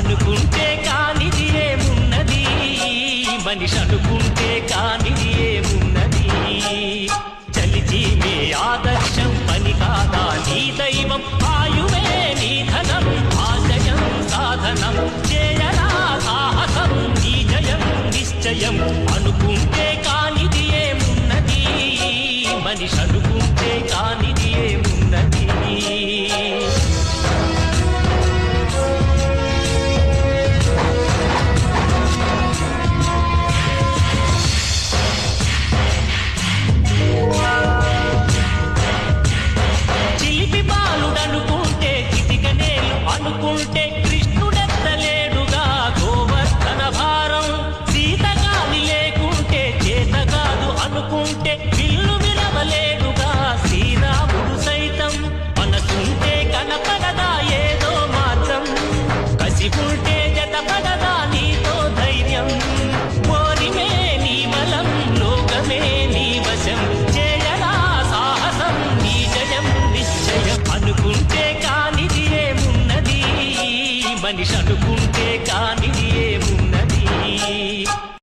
అనుకుంటే కానిది ఏమున్నది, మనిషి అనుకుంటే కానిది ఏమున్నది. చలిచి మీ ఆదర్శం పని కాదా నీ దైవం, ఆయువే నీ ధనం ఆశయం సాధనం. చేయరా సాహసం నీ జయం నిశ్చయం. అనుకుంటే కానిది ఏమున్నది, మనిషి అనుకుంటే కానిది ఏమున్నది. చిలిపి బాలుడనుకుంటే చిటికనేలు అనుకుంటే కృష్ణుడెత్తలేడుగా గోవర్ధన భారం. సీతగాని లేకుంటే చేత కాదు అనుకుంటే విల్లు విరవలేడుగా శ్రీరాముడు సైతం. మనసుంటే కనపడదా ఏదో మాత్రం, కసిపుంటే జతపడదా నీతో ధైర్యం. ఓరిమే నీ బలం లోకమే నీ వశం, చేయరా సాహసం నీ జయం నిశ్చయం. అనుకుంటే కానిది ఏమున్నది, మనిషి అనుకుంటే కానిది ఏమున్నది.